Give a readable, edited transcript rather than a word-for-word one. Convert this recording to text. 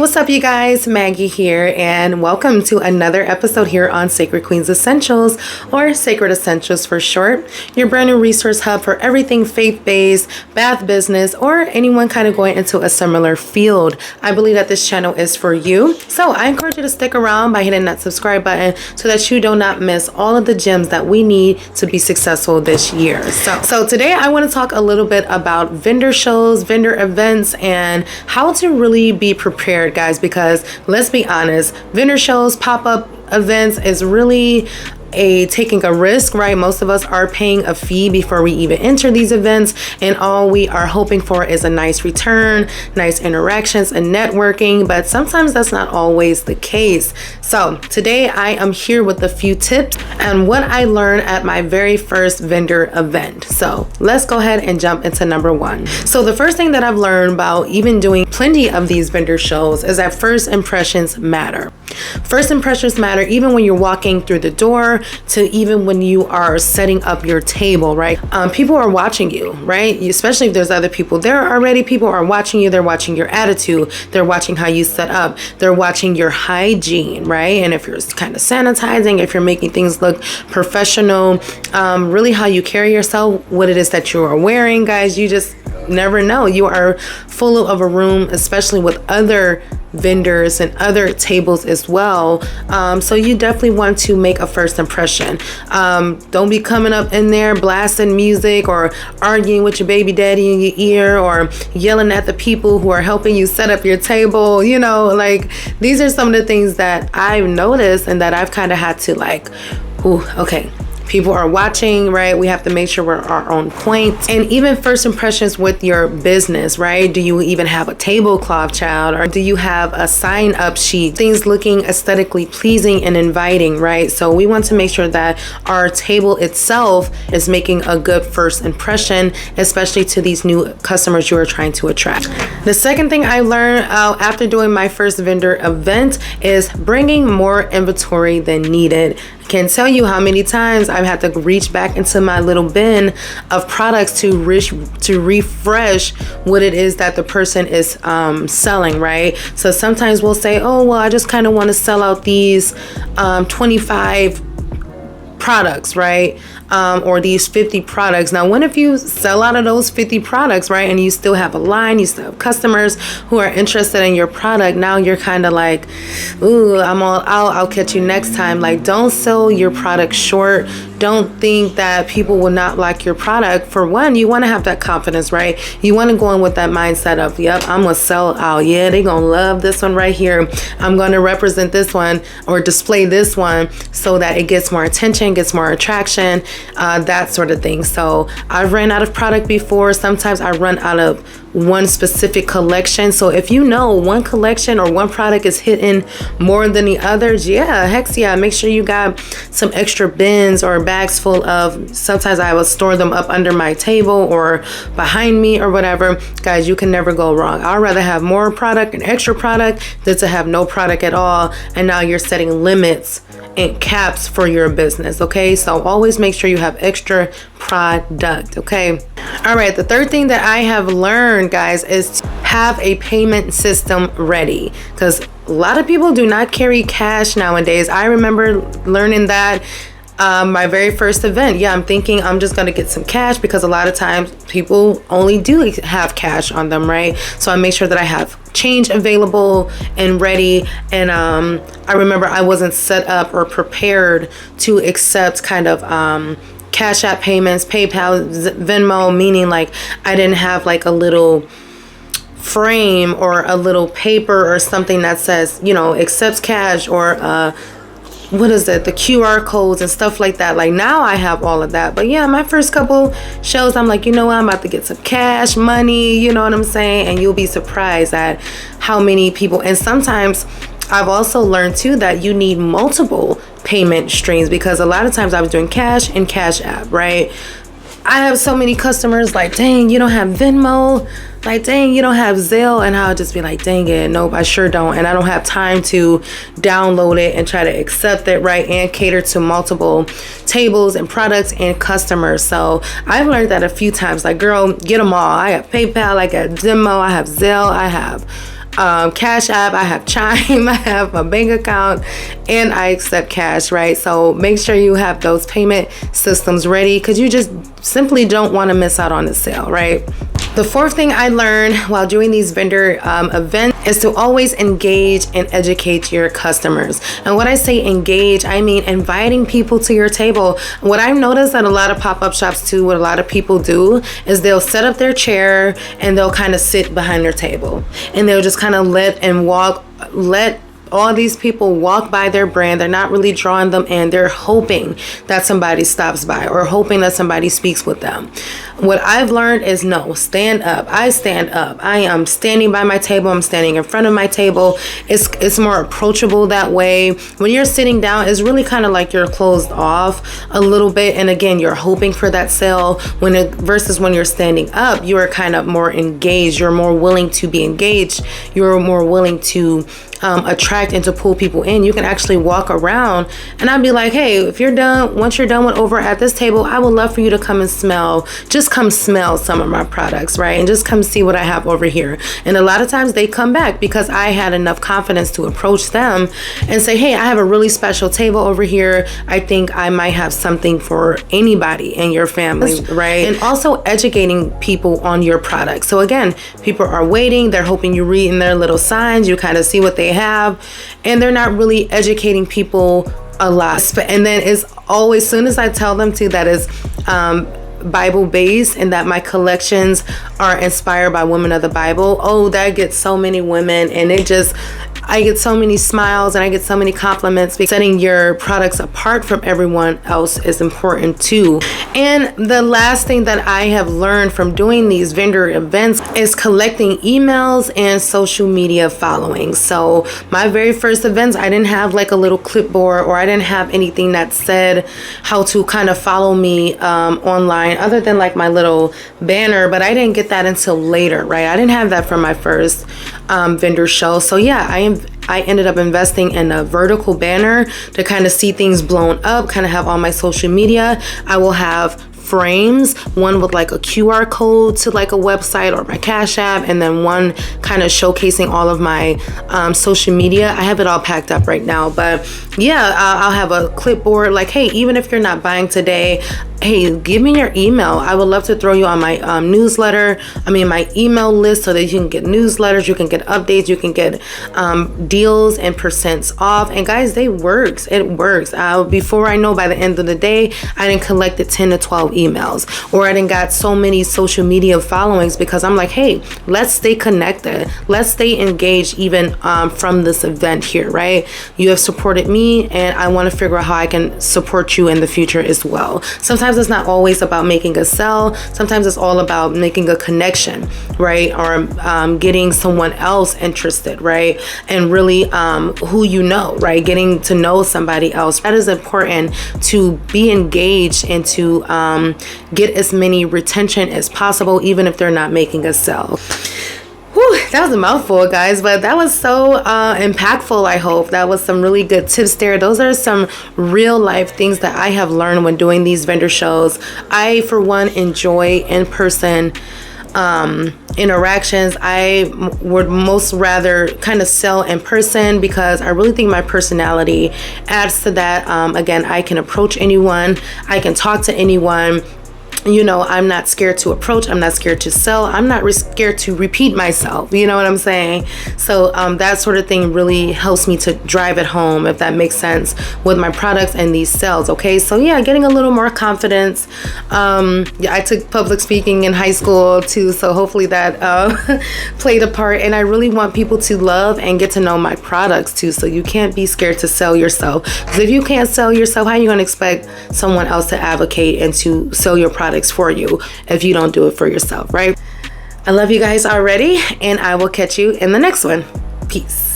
what's up, you guys? Maggie here, and welcome to another episode here on Sacred Queens Essentials, or Sacred Essentials for short, your brand new resource hub for everything faith-based, bath business, or anyone kind of going into a similar field. I believe that this channel is for you, so I encourage you to stick around by hitting that subscribe button so that you do not miss all of the gems that we need to be successful this year. So today I want to talk a little bit about vendor shows, vendor events, and how to really be prepared, guys, because let's be honest, vendor shows, pop-up events is really taking a risk, right? Most of us are paying a fee before we even enter these events, and all we are hoping for is a nice return, nice interactions and networking, but sometimes that's not always the case. So today I am here with a few tips and what I learned at my very first vendor event. So let's go ahead and jump into number one. So the first thing that I've learned about even doing plenty of these vendor shows is that first impressions matter. First impressions matter even when you're walking through the door to even when you are setting up your table, right? People are watching you, right? Especially if there's other people there already. People are watching you. They're watching your attitude. They're watching how you set up. They're watching your hygiene, right? And if you're kind of sanitizing, if you're making things look professional, really how you carry yourself, what it is that you are wearing, guys, you just never know. You are full of a room, especially with other vendors and other tables as well. So you definitely want to make a first impression. Don't be coming up in there blasting music or arguing with your baby daddy in your ear or yelling at the people who are helping you set up your table. You know, like, these are some of the things that I've noticed and that I've kind of had to okay. People are watching, right? We have to make sure we're on point. And even first impressions with your business, right? Do you even have a tablecloth, child? Or do you have a sign up sheet? Things looking aesthetically pleasing and inviting, right? So we want to make sure that our table itself is making a good first impression, especially to these new customers you are trying to attract. The second thing I learned after doing my first vendor event is bringing more inventory than needed. I can't tell you how many times I've had to reach back into my little bin of products to refresh what it is that the person is selling, right? So sometimes we'll say, oh, well, I just kind of want to sell out these 25 products, right? Or these 50 products. Now, what if you sell out of those 50 products, right? And you still have a line, you still have customers who are interested in your product. Now you're kind of like, ooh, I'll catch you next time. Like, don't sell your product short. Don't think that people will not like your product. For one, you want to have that confidence, right? You want to go in with that mindset of, yep, I'm going to sell out. Yeah, they're going to love this one right here. I'm going to represent this one or display this one so that it gets more attention, gets more attraction, that sort of thing. So I've ran out of product before. Sometimes I run out of one specific collection. So if you know one collection or one product is hitting more than the others, yeah, heck yeah, make sure you got some extra bins or bags full of, sometimes I will store them up under my table or behind me or whatever. Guys, you can never go wrong. I'd rather have more product and extra product than to have no product at all. And now you're setting limits and caps for your business, okay? So always make sure you have extra product, okay? All right, the third thing that I have learned, guys, is to have a payment system ready, because a lot of people do not carry cash nowadays. I remember learning that my very first event. Yeah, I'm thinking I'm just gonna get some cash, because a lot of times people only do have cash on them, right? So I make sure that I have change available and ready. And I remember I wasn't set up or prepared to accept kind of Cash App payments, PayPal, Venmo, meaning like I didn't have like a little frame or a little paper or something that says, you know, accepts cash, or what is it, the QR codes and stuff like that. Like, now I have all of that. But yeah, my first couple shows, I'm like, you know what, I'm about to get some cash money, you know what I'm saying? And you'll be surprised at how many people. And sometimes I've also learned too that you need multiple payment streams, because a lot of times I was doing cash and Cash App, right? I have so many customers like, dang, you don't have Venmo? Like, dang, you don't have Zelle? And I'll just be like, dang it, nope, I sure don't. And I don't have time to download it and try to accept it, right? And cater to multiple tables and products and customers. So I've learned that a few times. Like, girl, get them all. I have PayPal, I got Venmo, I have Zelle, I have Cash App, I have Chime, I have my bank account, and I accept cash, right? So make sure you have those payment systems ready, because you just simply don't want to miss out on the sale, right? The fourth thing I learned while doing these vendor events is to always engage and educate your customers. And when I say engage, I mean inviting people to your table. What I've noticed that a lot of pop-up shops too, what a lot of people do is they'll set up their chair and they'll kind of sit behind their table, and they'll just kind of let all these people walk by their brand. They're not really drawing them in. They're hoping that somebody stops by or hoping that somebody speaks with them. What I've learned is no, stand up. I stand up. I am standing by my table. I'm standing in front of my table. It's more approachable that way. When you're sitting down, it's really kind of like you're closed off a little bit. And again, you're hoping for that sale versus when you're standing up, you are kind of more engaged. You're more willing to be engaged. You're more willing to attract and to pull people in. You can actually walk around, and I'd be like, hey, if you're done, once you're done with over at this table, I would love for you to come and just come smell some of my products, right? And just come see what I have over here. And a lot of times they come back because I had enough confidence to approach them and say, hey, I have a really special table over here. I think I might have something for anybody in your family, right? And also educating people on your products. So again, people are waiting, they're hoping you read in their little signs, you kind of see what they have, and they're not really educating people a lot. And then it's always, soon as I tell them to, that is Bible based and that my collections are inspired by women of the Bible, oh, that gets so many women, and I get so many smiles and I get so many compliments. Setting your products apart from everyone else is important too. And the last thing that I have learned from doing these vendor events is collecting emails and social media following. So my very first events, I didn't have like a little clipboard, or I didn't have anything that said how to kind of follow me online, other than like my little banner, but I didn't get that until later, right? I didn't have that for my first vendor show. So yeah, I ended up investing in a vertical banner to kind of see things blown up, kind of have all my social media. I will have frames, one with like a QR code to like a website or my Cash App, and then one kind of showcasing all of my social media. I have it all packed up right now, but yeah, I'll have a clipboard like, hey, even if you're not buying today, hey, give me your email. I would love to throw you on my my email list, so that you can get newsletters, you can get updates, you can get deals and percents off. And guys, it works. Before I know, by the end of the day, I didn't collected 10 to 12 emails, or I didn't got so many social media followings, because I'm like, hey, let's stay connected. Let's stay engaged even from this event here, right? You have supported me, and I want to figure out how I can support you in the future as well. Sometimes it's not always about making a sell. Sometimes it's all about making a connection, right? Or getting someone else interested, right? And really who you know, right? Getting to know somebody else. That is important, to be engaged and to get as many retention as possible, even if they're not making a sell. Whew, that was a mouthful, guys, but that was so impactful. I hope that was some really good tips there. Those are some real life things that I have learned when doing these vendor shows. I, for one, enjoy in-person interactions. I would most rather kind of sell in person, because I really think my personality adds to that. Again, I can approach anyone. I can talk to anyone. You know, I'm not scared to approach. I'm not scared to sell. I'm not scared to repeat myself. You know what I'm saying? So that sort of thing really helps me to drive it home, if that makes sense, with my products and these sales. Okay, so yeah, getting a little more confidence. I took public speaking in high school too, so hopefully that played a part. And I really want people to love and get to know my products too. So you can't be scared to sell yourself, because if you can't sell yourself, how are you going to expect someone else to advocate and to sell your products for you if you don't do it for yourself, right? I love you guys already, and I will catch you in the next one. Peace.